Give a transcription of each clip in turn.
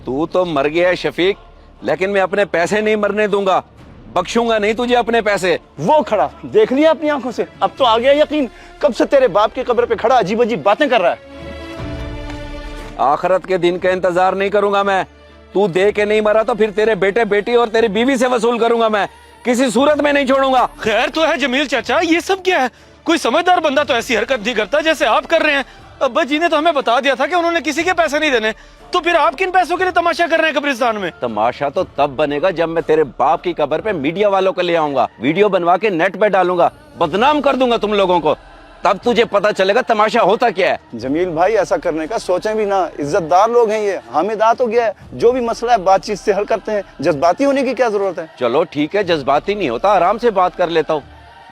तू तो मर गया है शफीक, लेकिन मैं अपने पैसे नहीं मरने दूंगा। बख्शूंगा नहीं तुझे अपने पैसे। वो खड़ा देख लिया अपनी आंखों से, अब तो आ गया यकीन। कब से तेरे बाप की कब्र पे खड़ा अजीब अजीब बातें कर रहा है। आखिरत के दिन का इंतजार नहीं करूंगा मैं। तू दे के नहीं मरा तो फिर तेरे बेटे बेटी और तेरी बीवी से वसूल करूंगा मैं। किसी सूरत में नहीं छोड़ूंगा। खैर तो है जमील चाचा, ये सब क्या है? कोई समझदार बंदा तो ऐसी हरकत नहीं करता जैसे आप कर रहे हैं। अब्बा जी ने तो हमें बता दिया था कि उन्होंने किसी के पैसे नहीं देने, तो फिर आप किन पैसों के लिए तमाशा कर रहे हैं कब्रिस्तान में? तमाशा तो तब बनेगा जब मैं तेरे बाप की कब्र पे मीडिया वालों को ले आऊंगा, वीडियो बनवा के नेट पे डालूंगा, बदनाम कर दूंगा तुम लोगों को। तब तुझे पता चलेगा तमाशा होता क्या है। जमील भाई ऐसा करने का सोचें भी ना, इज्जतदार लोग हैं ये। हामिद आ तो गया है, जो भी मसला है बातचीत से हल करते हैं। जज्बाती होने की क्या जरूरत है? चलो ठीक है, जज्बाती नहीं होता, आराम से बात कर लेता हूँ।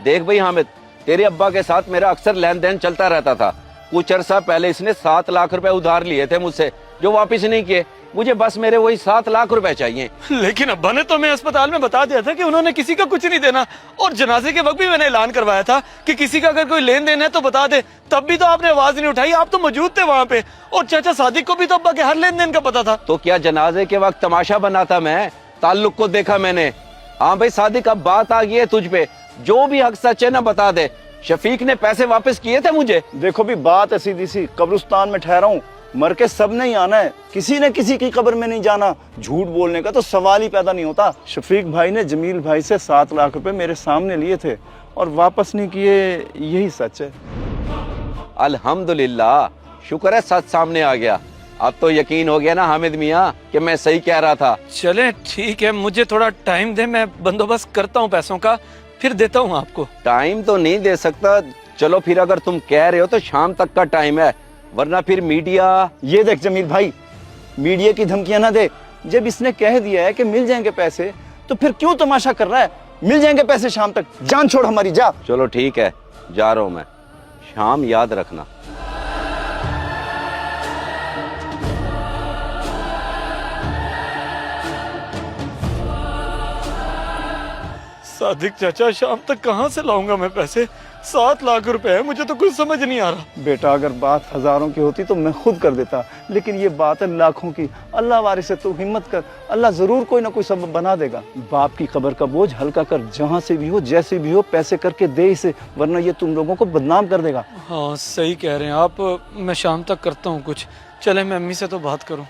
देख भाई हामिद, तेरे अब्बा के साथ मेरा अक्सर लेन देन चलता रहता था। कुछ अर्सा पहले इसने 7 लाख रुपए उधार लिए थे मुझसे, जो वापस नहीं किए। मुझे बस मेरे वही 7 लाख रुपए चाहिए। लेकिन अब्बा ने तो मैं अस्पताल में बता दिया था कि उन्होंने किसी का कुछ नहीं देना, और जनाजे के वक्त भी मैंने ऐलान करवाया था कि किसी का अगर कोई लेन देन है तो बता दे। तब भी तो आपने आवाज नहीं उठाई, आप तो मौजूद थे वहाँ पे, और चाचा सादिक को भी तो अब्बा के हर लेन देन का पता था। तो क्या जनाजे के वक्त तमाशा बनाता मैं? ताल्लुक को देखा मैंने। हाँ भाई सादिक, अब बात आ गई है तुझ पे, जो भी हक सच है ना बता दे। शफीक ने पैसे वापस किए थे मुझे। देखो भी बात है सीधी सी, कब्रिस्तान में ठहरा हूँ, मर के सब नहीं आना है, किसी ने किसी की कब्र में नहीं जाना। झूठ बोलने का तो सवाल ही पैदा नहीं होता। शफीक भाई ने जमील भाई से 7 लाख रुपए मेरे सामने लिए थे और वापस नहीं किए, यही सच है। अल्हम्दुलिल्लाह, शुक्र है सच सामने आ गया। अब तो यकीन हो गया ना हामिद मियाँ कि मैं सही कह रहा था। चले ठीक है, मुझे थोड़ा टाइम दे, मैं बंदोबस्त करता हूँ पैसों का, फिर देता हूँ आपको। टाइम तो नहीं दे सकता। चलो फिर अगर तुम कह रहे हो तो शाम तक का टाइम है, वरना फिर मीडिया। ये देख जमील भाई, मीडिया की धमकियां ना दे। जब इसने कह दिया है कि मिल जाएंगे पैसे, तो फिर क्यों तमाशा कर रहा है? मिल जाएंगे पैसे शाम तक, जान छोड़ हमारी, जा। चलो ठीक है, जा रहा हूं मैं, शाम याद रखना। सादिक चाचा, शाम तक कहाँ से लाऊंगा मैं पैसे? 7 लाख रुपए है, मुझे तो कुछ समझ नहीं आ रहा। बेटा अगर बात हजारों की होती तो मैं खुद कर देता, लेकिन ये बात है लाखों की। अल्लाह वारिस है, तू हिम्मत कर, अल्लाह जरूर कोई ना कोई सबब बना देगा। बाप की कब्र का बोझ हल्का कर, जहाँ से भी हो जैसे भी हो पैसे करके दे इसे, वरना ये तुम लोगों को बदनाम कर देगा। हाँ सही कह रहे हैं आप, मैं शाम तक करता हूँ कुछ। चले मैं अम्मी से तो बात करूँ।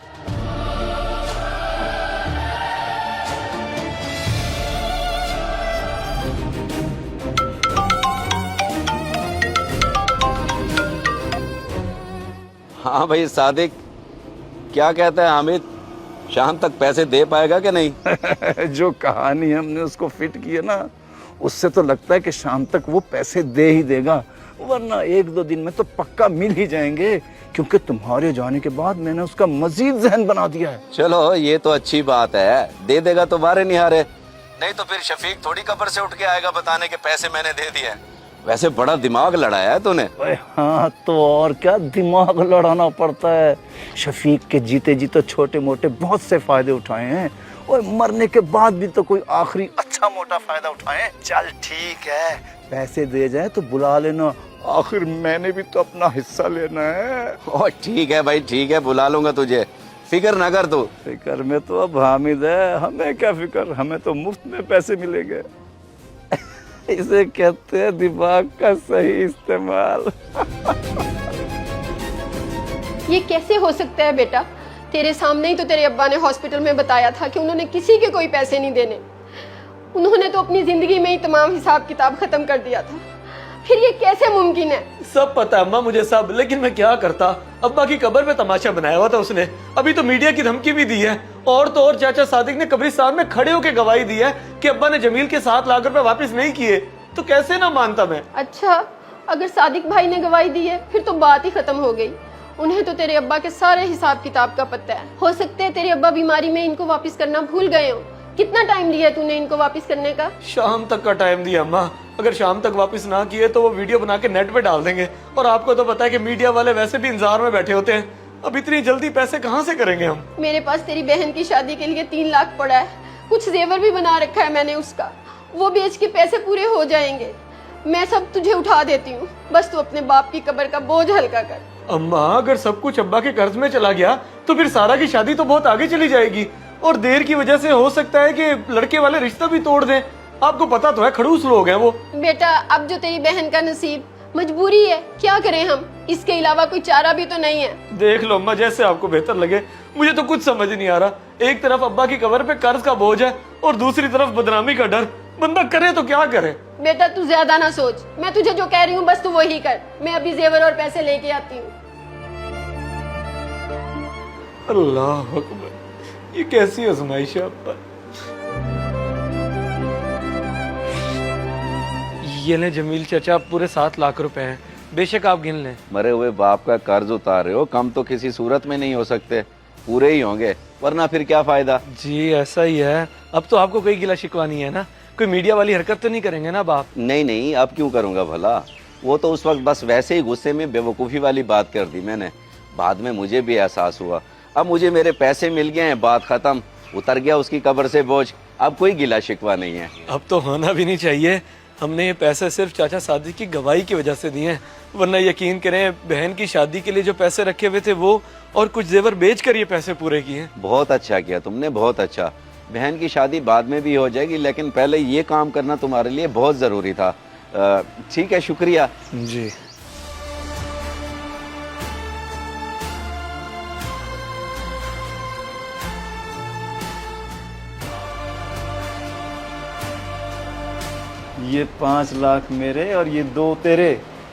हाँ भाई सादिक, क्या कहता है हामिद, शाम तक पैसे दे पाएगा कि नहीं? जो कहानी हमने उसको फिट की है ना, उससे तो लगता है कि शाम तक वो पैसे दे ही देगा, वरना 1-2 दिन में तो पक्का मिल ही जाएंगे, क्योंकि तुम्हारे जाने के बाद मैंने उसका मजीद जहन बना दिया है। चलो ये तो अच्छी बात है, दे देगा तो बारे नहीं हारे। नहीं तो फिर शफीक थोड़ी कब्र से उठ के आएगा बताने के पैसे मैंने दे दिए। वैसे बड़ा दिमाग लड़ाया है तूने। हाँ तो और क्या दिमाग लड़ाना पड़ता है। शफीक के जीते जी तो छोटे मोटे बहुत से फायदे उठाए हैं, और मरने के बाद भी तो कोई आखिरी अच्छा मोटा फायदा उठाए। चल ठीक है, पैसे दे जाए तो बुला लेना, आखिर मैंने भी तो अपना हिस्सा लेना है। ओ ठीक है भाई, ठीक है, बुला लूंगा तुझे, फिक्र ना कर तू। फिक्र में तो अब हामिद है, हमें क्या फिक्र, हमें तो मुफ्त में पैसे मिलेंगे। इसे कहते हैं दिमाग का सही इस्तेमाल। ये कैसे हो सकता है बेटा? तेरे सामने ही तो तेरे अब्बा ने हॉस्पिटल में बताया था कि उन्होंने किसी के कोई पैसे नहीं देने। उन्होंने तो अपनी जिंदगी में ही तमाम हिसाब किताब खत्म कर दिया था, फिर ये कैसे मुमकिन है? सब पता है अम्मा मुझे सब, लेकिन मैं क्या करता। अब्बा की कब्र पे तमाशा बनाया हुआ था उसने, अभी तो मीडिया की धमकी भी दी है, और तो और चाचा सादिक ने कब्रिस्तान में खड़े होकर गवाही दी है कि अब्बा ने जमील के 7 लाख रुपए वापस नहीं किए। तो कैसे ना मानता मैं? अच्छा, अगर सादिक भाई ने गवाही दी है फिर तो बात ही खत्म हो गई। उन्हें तो तेरे अब्बा के सारे हिसाब किताब का पता है। हो सकता है तेरे अब्बा बीमारी में इनको वापस करना भूल गए हो। कितना टाइम लिया तूने इनको वापस करने का? शाम तक का टाइम दिया अम्मा, अगर शाम तक वापस ना किए तो वो वीडियो बना के नेट पे डाल देंगे, और आपको तो पता है कि मीडिया वाले वैसे भी इंतजार में बैठे होते हैं। अब इतनी जल्दी पैसे कहाँ से करेंगे हम? मेरे पास तेरी बहन की शादी के लिए 3 लाख पड़ा है, कुछ जेवर भी बना रखा है मैंने उसका, वो बेच के पैसे पूरे हो जाएंगे। मैं सब तुझे उठा देती हूँ, बस तू अपने बाप की कब्र का बोझ हल्का कर। अम्मा अगर सब कुछ अब्बा के कर्ज में चला गया तो फिर सारा की शादी तो बहुत आगे चली जाएगी और देर की वजह से हो सकता है कि लड़के वाले रिश्ता भी तोड़ दें। आपको पता तो है खड़ूस लोग हैं वो। बेटा अब जो तेरी बहन का नसीब, मजबूरी है, क्या करें हम, इसके अलावा कोई चारा भी तो नहीं है। देख लो अम्मा, जैसे आपको बेहतर लगे, मुझे तो कुछ समझ नहीं आ रहा। एक तरफ अब्बा की कब्र पे कर्ज का बोझ है और दूसरी तरफ बदनामी का डर। बंदा करे तो क्या करे। बेटा तू ज्यादा ना सोच, मैं तुझे जो कह रही हूँ बस तू वही कर। मैं अभी जेवर और पैसे लेके आती हूँ। अल्लाह अकबर, ये कैसी आजमाइश है अब्बा। ये ले जमील चाचा, पूरे 7 लाख रुपए हैं, बेशक आप गिन लें। मरे हुए बाप का कर्ज उतार रहे हो, कम तो किसी सूरत में नहीं हो सकते, पूरे ही होंगे, वरना फिर क्या फायदा। जी ऐसा ही है। अब तो आपको कोई गिला शिकवा नहीं है ना, कोई मीडिया वाली हरकत तो नहीं करेंगे ना बाप। नहीं नहीं, अब क्यों करूंगा भला। वो तो उस वक्त बस वैसे ही गुस्से में बेवकूफ़ी वाली बात कर दी मैंने। बाद में मुझे भी एहसास हुआ। अब मुझे मेरे पैसे मिल गए हैं, बात खत्म, उतर गया उसकी कब्र से बोझ। अब कोई गिला शिकवा नहीं है। अब तो होना भी नहीं चाहिए। हमने ये पैसे सिर्फ चाचा सादिक की गवाही की वजह से दिए हैं, वरना यकीन करें बहन की शादी के लिए जो पैसे रखे हुए थे वो और कुछ जेवर बेच कर ये पैसे पूरे किए। बहुत अच्छा किया तुमने, बहुत अच्छा। बहन की शादी बाद में भी हो जाएगी, लेकिन पहले ये काम करना तुम्हारे लिए बहुत ज़रूरी था। ठीक है, शुक्रिया। जी ये 5 लाख मेरे और ये 2 तेरे।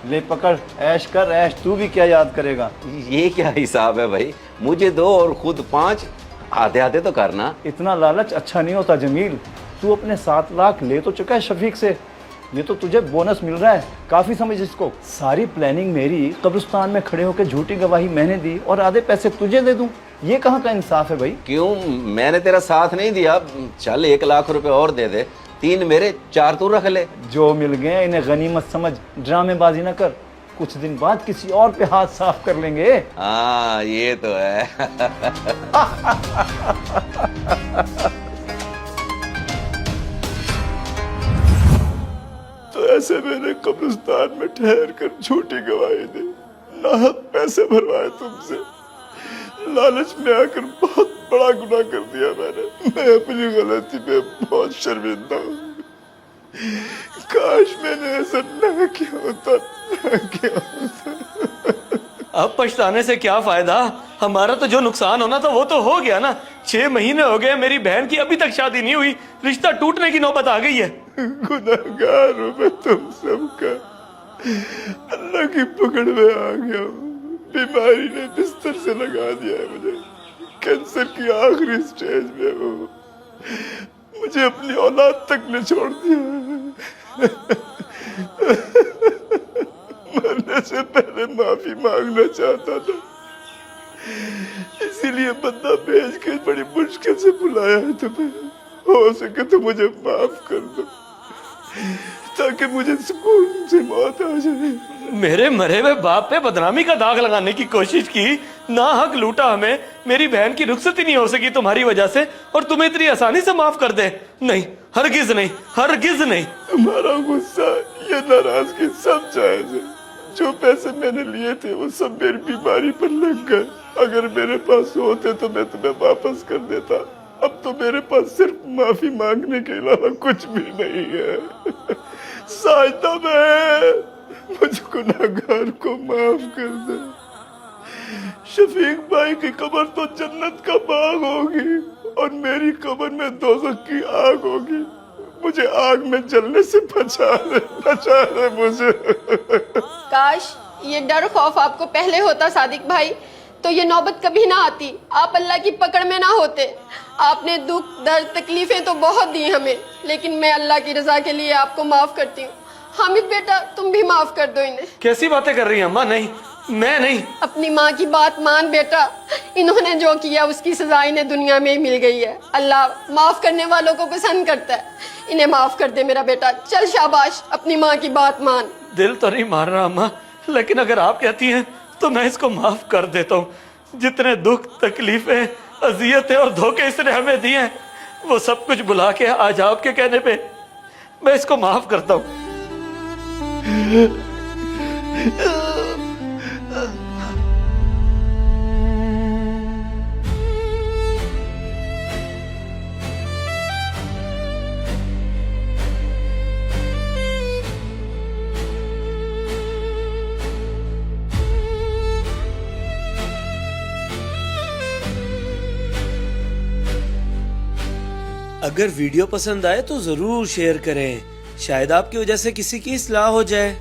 ले पकड़, ऐश कर ऐश, तू भी क्या याद करेगा। ये क्या हिसाब है भाई, मुझे 2 और खुद 5, आधे आधे तो करना। इतना लालच अच्छा नहीं होता जमील। तू अपने 7 लाख ले तो चुका है शफीक से, ये तो तुझे बोनस मिल रहा है। काफी समझ इसको। सारी प्लानिंग मेरी, कब्रिस्तान में खड़े होकर झूठी गवाही मैंने दी और आधे पैसे तुझे दे दूं, ये कहाँ का इंसाफ है भाई। क्यों, मैंने तेरा साथ नहीं दिया। चल 1 लाख रुपए और दे दे, 3 मेरे 4 तू रख ले। जो मिल गए इन्हें गनीमत समझ, ड्रामेबाजी न कर। कुछ दिन बाद किसी और पे हाथ साफ कर लेंगे। हाँ ये तो है। तो ऐसे मैंने कब्रिस्तान में ठहर कर झूठी गवाही दी, नाहक पैसे भरवाए तुमसे। लालच में आकर बहुत बड़ा गुनाह कर दिया मैंने। मैं अपनी गलती पे बहुत शर्मिंदा हूँ। काश मैंने ऐसा ना किया होता, ना किया होता। अब पछताने से क्या फायदा। हमारा तो जो नुकसान होना था वो तो हो गया ना। 6 महीने हो गए मेरी बहन की अभी तक शादी नहीं हुई, रिश्ता टूटने की नौबत आ गई है। गुनहगार हूँ मैं तुम सबका, अल्लाह की पकड़ में आ गया हूँ। बीमारी ने बिस्तर से लगा दिया है मुझे, कैंसर की आखिरी स्टेज में हूँ। मुझे अपनी औलाद तक ने छोड़ दिया। मरने से पहले माफी मांगना चाहता था, इसीलिए बंदा भेज के बड़ी मुश्किल से बुलाया है तुम्हें। हो सके तो मुझे माफ कर दो, ताकि मुझे सुकून से मौत आ जाए। मेरे मरे हुए बाप पे बदनामी का दाग लगाने की कोशिश की, ना हक लूटा हमें। मेरी बहन की रुखसत ही नहीं हो सकी तुम्हारी वजह से, और तुम्हें इतनी आसानी से माफ कर दे। नहीं, हरगिज नहीं, हरगिज नहीं। तुम्हारा गुस्सा, ये नाराजगी सब जायज है। जो पैसे मैंने लिए थे वो सब मेरी बीमारी पर लग गए। अगर मेरे पास होते तो मैं तुम्हें वापस कर देता। अब तो मेरे पास सिर्फ माफी मांगने के अलावा कुछ भी नहीं है। साजदा मैं, मुझ गुनाहगार को माफ कर दे। शफीक भाई की कब्र तो जन्नत का बाग होगी और मेरी कब्र में दोज़ख की आग होगी। मुझे आग में जलने से बचा ले मुझे। काश ये डर खौफ आपको पहले होता सादिक भाई, तो ये नौबत कभी ना आती, आप अल्लाह की पकड़ में ना होते। आपने दुख दर्द तकलीफें तो बहुत दी हमें, लेकिन मैं अल्लाह की रजा के लिए आपको माफ करती हूँ। हामिद बेटा तुम भी माफ कर दो इन्हें। कैसी बातें कर रही हैं अम्मा। नहीं, मैं नहीं। अपनी माँ की बात मान बेटा, इन्होंने जो किया उसकी सजा इन्हें दुनिया में ही मिल गई है। अल्लाह माफ करने वालों को पसंद करता है। इन्हें माफ कर दे मेरा बेटा, चल शाबाश, अपनी माँ की बात मान। दिल तो नहीं मार रहा अम्मा, लेकिन अगर आप कहती हैं तो मैं इसको माफ कर देता हूँ। जितने दुख तकलीफें अजियतें और धोखे इसने हमें दिए हैं, वो सब कुछ भुला के आज आपके कहने पे मैं इसको माफ करता हूँ। अगर वीडियो पसंद आए तो जरूर शेयर करें, शायद आपकी वजह से किसी की इस्लाह हो जाए।